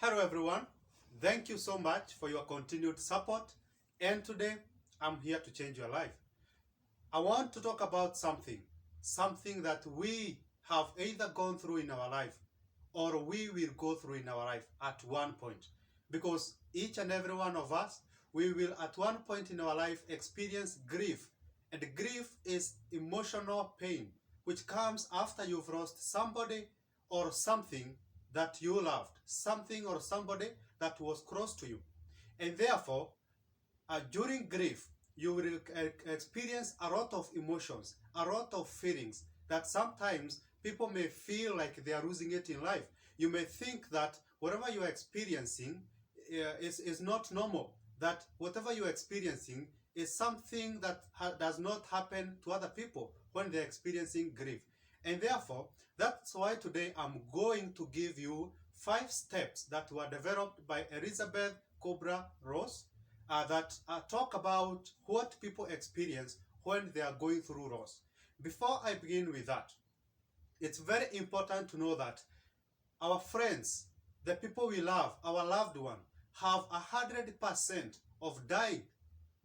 Hello everyone, thank you so much for your continued support, and today I'm here to change your life. I want to talk about something that we have either gone through in our life or we will go through in our life at one point. Because each and every one of us, we will at one point in our life experience grief. And grief is emotional pain which comes after you've lost somebody or something that you loved, something or somebody that was close to you. And therefore, during grief, you will experience a lot of emotions, a lot of feelings that sometimes people may feel like they are losing it in life. You may think that whatever you are experiencing is not normal, that whatever you are experiencing is something that does not happen to other people when they're experiencing grief. And therefore, that's why today I'm going to give you 5 steps that were developed by Elisabeth Kubler-Ross that talk about what people experience when they are going through loss. Before I begin with that, it's very important to know that our friends, the people we love, our loved one, have 100% of dying,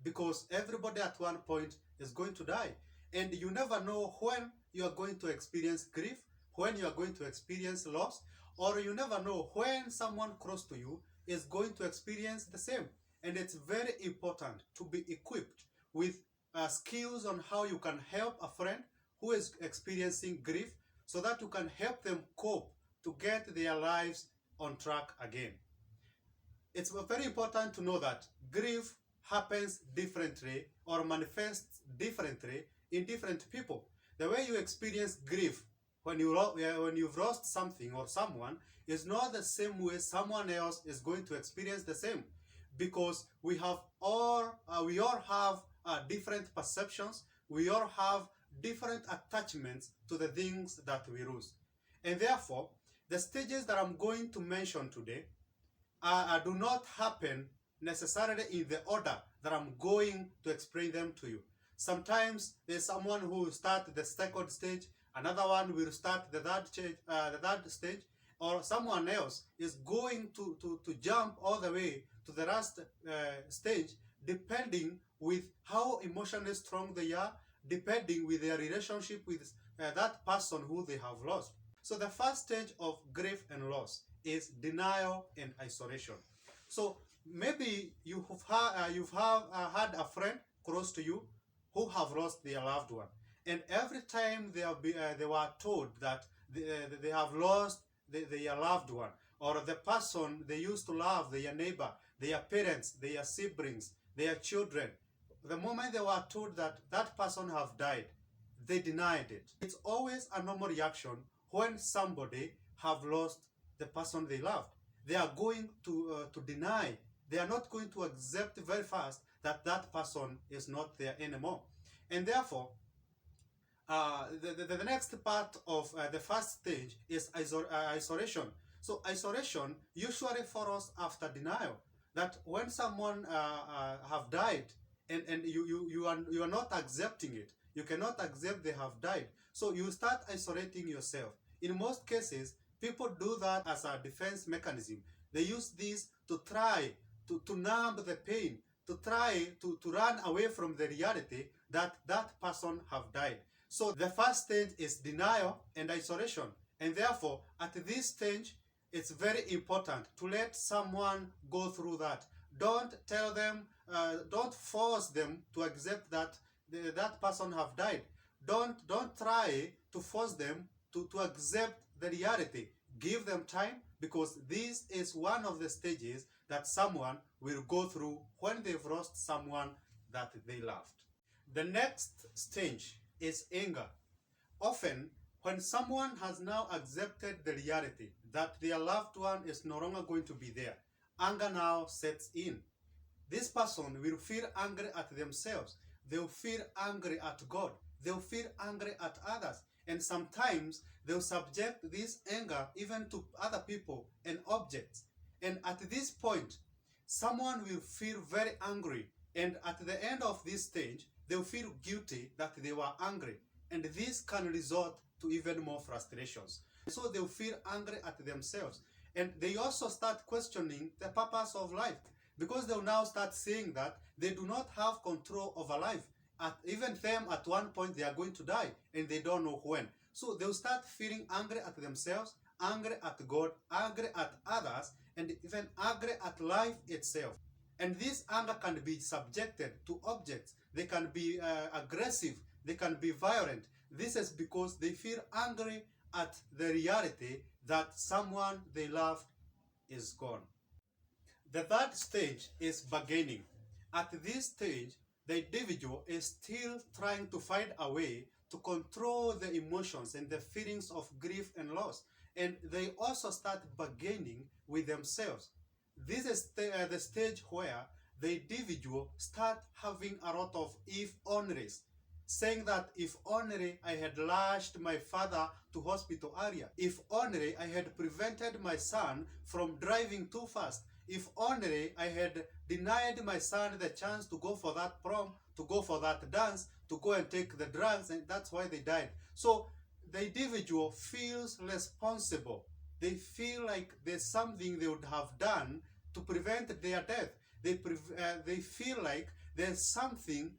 because everybody at one point is going to die. And you never know when you are going to experience grief, when you are going to experience loss, or you never know when someone close to you is going to experience the same. And it's very important to be equipped with skills on how you can help a friend who is experiencing grief so that you can help them cope to get their lives on track again. It's very important to know that grief happens differently or manifests differently in different people. The way you experience grief when you've lost something or someone is not the same way someone else is going to experience the same, because we all have different perceptions. We all have different attachments to the things that we lose, and therefore the stages that I'm going to mention today do not happen necessarily in the order that I'm going to explain them to you. Sometimes there's someone who will start the second stage, another one will start the third stage, or someone else is going to jump all the way to the last stage, depending with how emotionally strong they are, depending with their relationship with that person who they have lost. So the first stage of grief and loss is denial and isolation. So maybe you've had a friend close to you who have lost their loved one, and every time they were told that they have lost their loved one, or the person they used to love, their neighbor, their parents, their siblings, their children, the moment they were told that that person have died, they denied it. It's always a normal reaction when somebody have lost the person they loved. They are going to deny. They are not going to accept very fast that that person is not there anymore. And therefore, the next part of the first stage is isolation. So isolation usually follows after denial. That when someone have died and you are not accepting it, you cannot accept they have died. So you start isolating yourself. In most cases, people do that as a defense mechanism. They use this to try to numb the pain, to try to run away from the reality that that person have died. So the first stage is denial and isolation. And therefore, at this stage, it's very important to let someone go through that. Don't tell them, don't force them to accept that that person have died. Don't try to force them to accept the reality. Give them time, because this is one of the stages that someone will go through when they've lost someone that they loved. The next stage is anger. Often, when someone has now accepted the reality that their loved one is no longer going to be there, anger now sets in. This person will feel angry at themselves. They'll feel angry at God. They'll feel angry at others. And sometimes they'll subject this anger even to other people and objects. And at this point, someone will feel very angry. And at the end of this stage, they'll feel guilty that they were angry. And this can result to even more frustrations. So they'll feel angry at themselves. And they also start questioning the purpose of life, because they'll now start saying that they do not have control over life. Even them, at one point, they are going to die and they don't know when. So they'll start feeling angry at themselves, angry at God, angry at others, and even angry at life itself. And this anger can be subjected to objects. They can be aggressive, they can be violent. This is because they feel angry at the reality that someone they loved is gone. The third stage is bargaining. At this stage, the individual is still trying to find a way to control the emotions and the feelings of grief and loss. And they also start bargaining with themselves. This is the stage where the individual start having a lot of if onlys, saying that if only I had lashed my father to hospital area, if only I had prevented my son from driving too fast, if only I had denied my son the chance to go for that prom, to go for that dance, to go and take the drugs, and that's why they died. So the individual feels responsible. They feel like there's something they would have done to prevent their death. They feel like there's something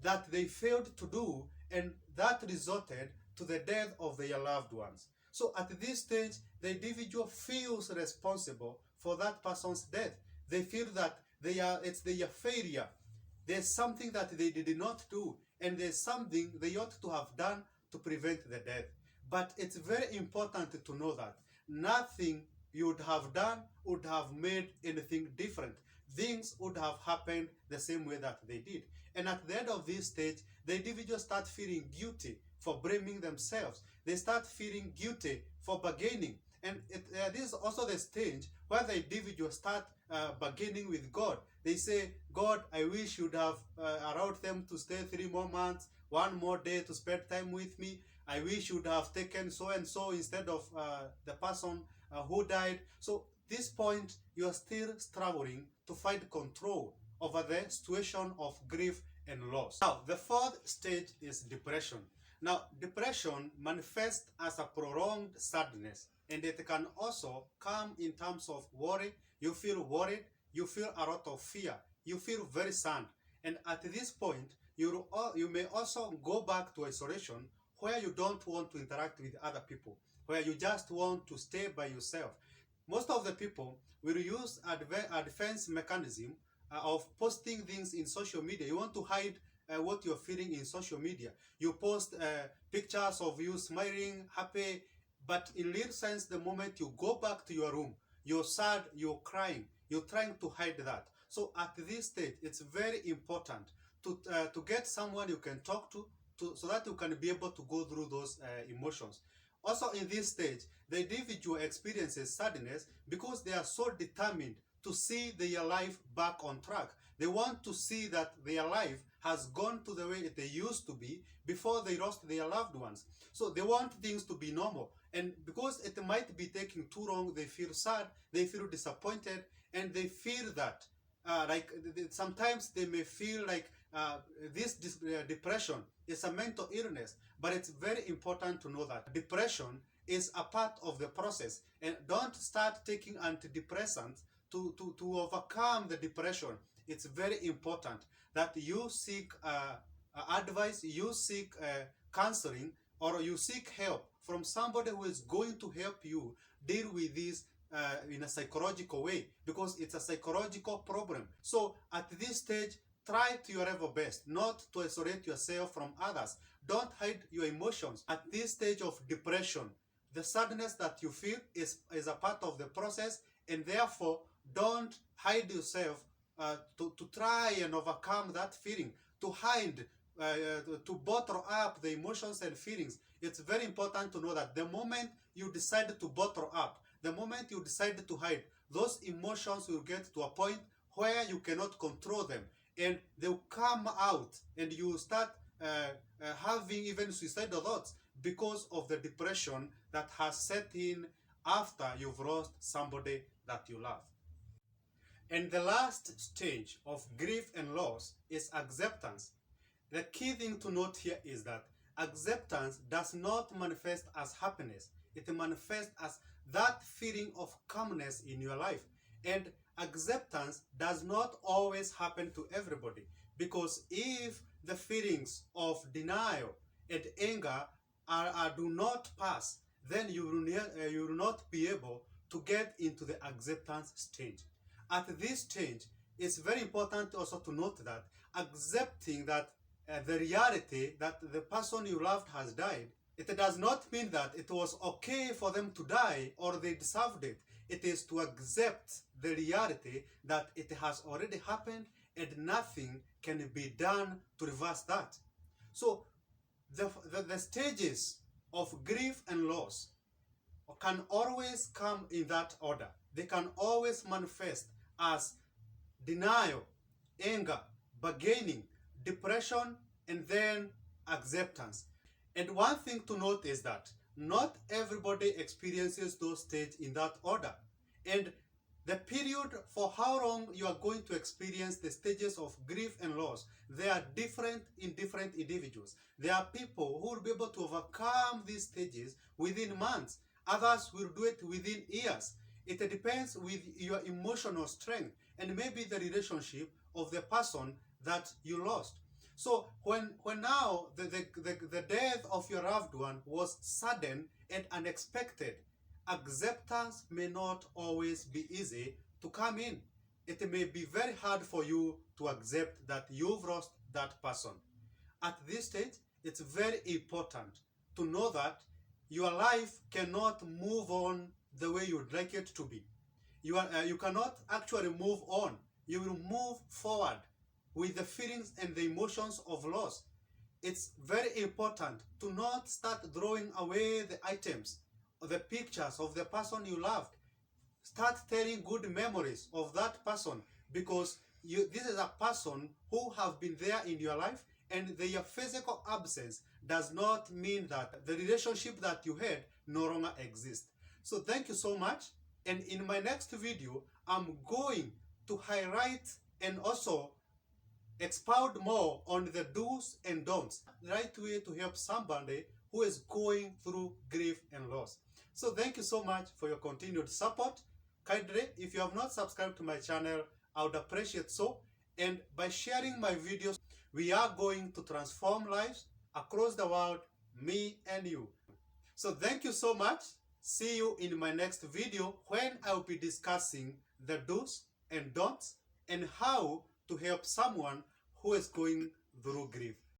that they failed to do, and that resulted to the death of their loved ones. So at this stage, the individual feels responsible for that person's death. They feel that it's their failure. There's something that they did not do, and there's something they ought to have done to prevent the death. But it's very important to know that nothing you would have done would have made anything different. Things would have happened the same way that they did. And at the end of this stage, the individuals start feeling guilty for blaming themselves. They start feeling guilty for bargaining. And this is also the stage where the individuals start bargaining with God. They say, God, I wish you'd have allowed them to stay 3 more months, 1 more day to spend time with me. I wish you'd have taken so and so instead of the person who died. So this point, you are still struggling to find control over the situation of grief and loss. Now, the fourth stage is depression. Now, depression manifests as a prolonged sadness, and it can also come in terms of worry. You feel worried, you feel a lot of fear, you feel very sad. And at this point, you may also go back to isolation, where you don't want to interact with other people, where you just want to stay by yourself. Most of the people will use a defense mechanism of posting things in social media. You want to hide what you're feeling in social media. You post pictures of you smiling, happy, but in real sense, the moment you go back to your room, you're sad, you're crying, you're trying to hide that. So at this stage, it's very important to get someone you can talk to so that you can be able to go through those emotions. Also in this stage, the individual experiences sadness because they are so determined to see their life back on track. They want to see that their life has gone to the way it used to be before they lost their loved ones. So they want things to be normal. And because it might be taking too long, they feel sad, they feel disappointed, and they feel that sometimes they may feel like this depression is a mental illness. But it's very important to know that depression is a part of the process, and don't start taking antidepressants to overcome the depression. It's very important that you seek advice, you seek counseling, or you seek help from somebody who is going to help you deal with this in a psychological way, because it's a psychological problem. So at this stage, try to your level best not to isolate yourself from others. Don't hide your emotions. At this stage of depression, the sadness that you feel is a part of the process, and therefore don't hide yourself to try and overcome that feeling, to hide, to bottle up the emotions and feelings. It's very important to know that the moment you decide to bottle up, the moment you decide to hide, those emotions will get to a point where you cannot control them, and they'll come out, and you start having even suicidal thoughts because of the depression that has set in after you've lost somebody that you love. And the last stage of grief and loss is acceptance. The key thing to note here is that acceptance does not manifest as happiness. it manifests as that feeling of calmness in your life. And acceptance does not always happen to everybody, because if the feelings of denial and anger do not pass, then you will not be able to get into the acceptance stage. At this stage, it's very important also to note that accepting that the reality that the person you loved has died, it does not mean that it was okay for them to die or they deserved it. It is to accept the reality that it has already happened and nothing can be done to reverse that. So the stages of grief and loss can always come in that order. They can always manifest as denial, anger, bargaining, depression, and then acceptance. And one thing to note is that not everybody experiences those stages in that order. And the period for how long you are going to experience the stages of grief and loss, they are different in different individuals. There are people who will be able to overcome these stages within months. Others will do it within years. It depends with your emotional strength and maybe the relationship of the person that you lost. So when now the death of your loved one was sudden and unexpected, acceptance may not always be easy to come in. It may be very hard for you to accept that you've lost that person. At this stage, it's very important to know that your life cannot move on the way you'd like it to be. You cannot actually move on. You will move forward with the feelings and the emotions of loss. It's very important to not start throwing away the items or the pictures of the person you loved. Start telling good memories of that person, because this is a person who have been there in your life, and their physical absence does not mean that the relationship that you had no longer exists. So thank you so much. And in my next video, I'm going to highlight and also expound more on the do's and don'ts, the right way to help somebody who is going through grief and loss. So thank you so much for your continued support. Kindly, if you have not subscribed to my channel, I would appreciate so. And by sharing my videos, we are going to transform lives across the world, me and you. So thank you so much. See you in my next video, when I will be discussing the do's and don'ts and how to help someone who is going through grief.